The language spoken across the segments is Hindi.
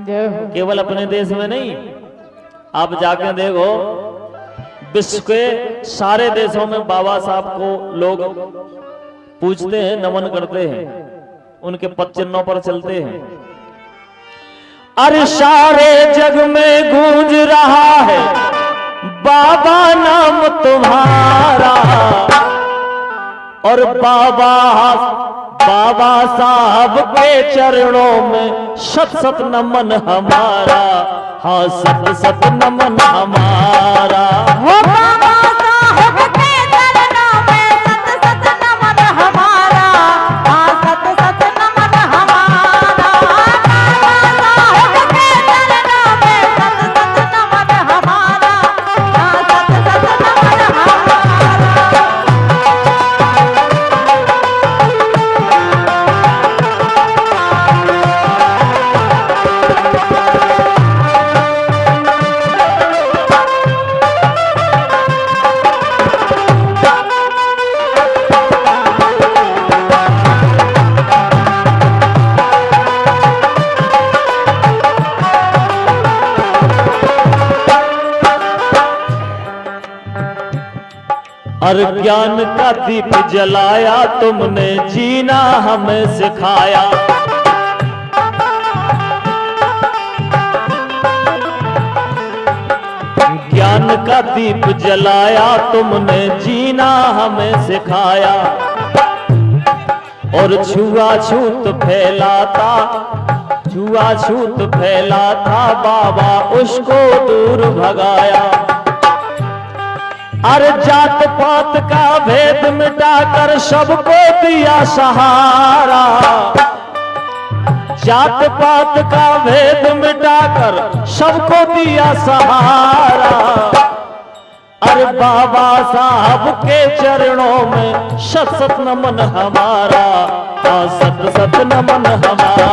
केवल अपने देश में नहीं, आप जाके देखो विश्व के सारे देशों में बाबा साहब को लोग पूजते हैं, नमन करते हैं, उनके पद चिन्हों पर चलते हैं। अरे सारे जग में गूंज रहा है बाबा नाम तुम्हारा, और बाबा साहब के चरणों में शत शत नमन हमारा, हाँ शत शत नमन हमारा। हो बाबा साहब के चरणों में शत शत नमन हमारा, हाँ शत शत नमन हमारा। बाबा साहब के चरणों में शत शत नमन हमारा, हाँ शत शत नमन हमारा। और ज्ञान का दीप जलाया तुमने, जीना हमें सिखाया। ज्ञान का दीप जलाया तुमने, जीना हमें सिखाया। और छुआछूत फैलाता बाबा उसको दूर भगाया। अरे जात पात का भेद मिटाकर सबको दिया सहारा, जात पात का भेद मिटाकर सबको दिया सहारा। अरे बाबा साहब के चरणों में शत शत नमन हमारा, शत शत नमन हमारा।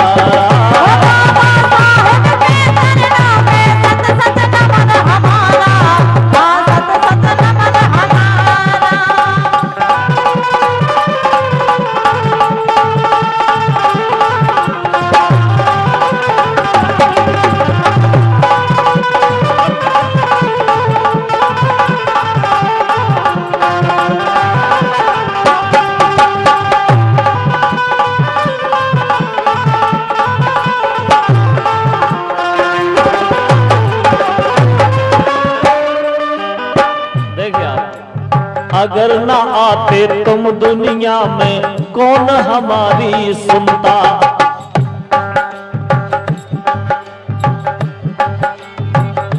अगर ना आते तुम दुनिया में कौन हमारी सुनता।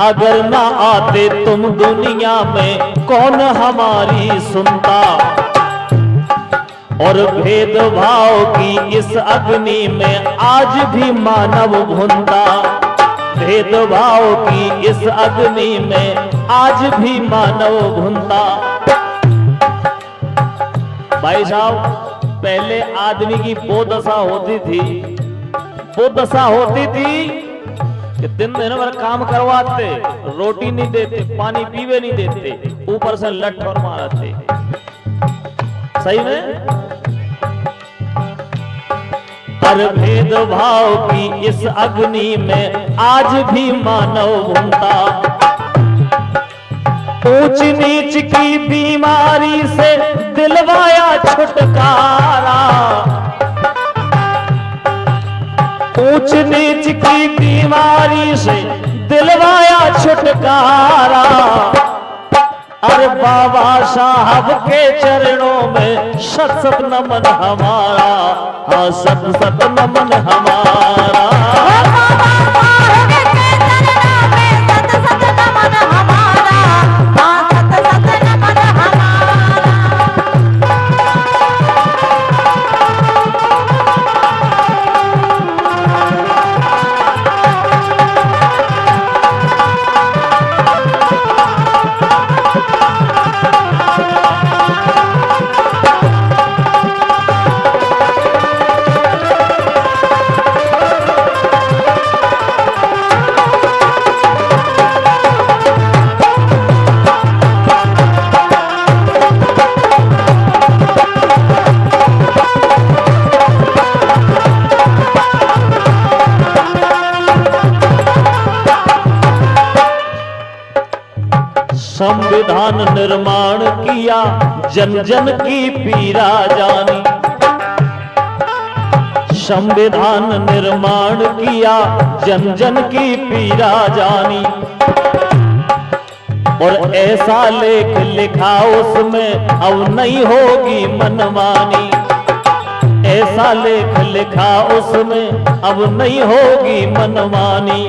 अगर ना आते तुम दुनिया में कौन हमारी सुनता। और भेदभाव की इस अग्नि में आज भी मानव भुनता। भेदभाव की इस अग्नि में आज भी मानव भुनता। भाई साहब, पहले आदमी की वो दशा होती थी कि दिन भर काम करवाते, रोटी नहीं देते, पानी पीवे नहीं देते, ऊपर से लठ और मारते। सही में? हर भेदभाव की इस अग्नि में आज भी मानव भूनता। ऊंच नीच की बीमारी से दिलवाया छुटकारा। ऊंच नीच की बीमारी से दिलवाया छुटकारा। अरे बाबा साहब के चरणों में शत शत नमन हमारा, हाँ शत शत नमन हमारा। संविधान निर्माण किया, जन जन की पीड़ा जानी। संविधान निर्माण किया, जन जन की पीड़ा जानी। और ऐसा लेख लिखा उसमें अब नहीं होगी मनमानी। ऐसा लेख लिखा उसमें अब नहीं होगी मनमानी।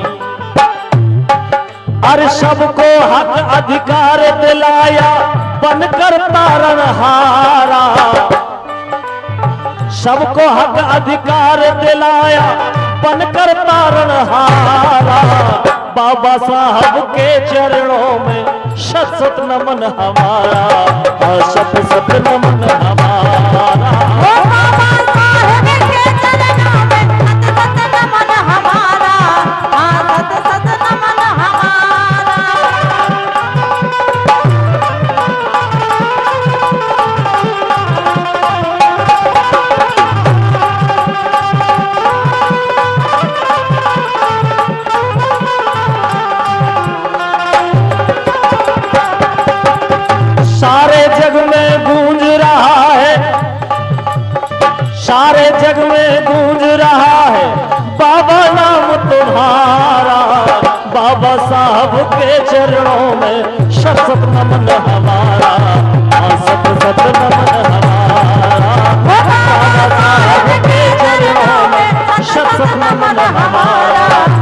अरे सबको हक अधिकार दिलाया बनकर तारनहारा। सबको हक अधिकार दिलाया बनकर तारनहारा। बाबा साहब के चरणों में शत शत नमन हमारा, शत शत नमन हमारा। ओ बाबा साहेब के चरणों में सत सत नमन हमारा, सत सत नमन हमारा। सारे जग में गूंज रहा है, सारे जग में गूंज रहा है बाबा नाम तुम्हारा। बाबा साहब के चरणों में शत शत नमन हमारा, शत शत नमन हमारा। बाबा साहब के चरणों में शत शत नमन हमारा।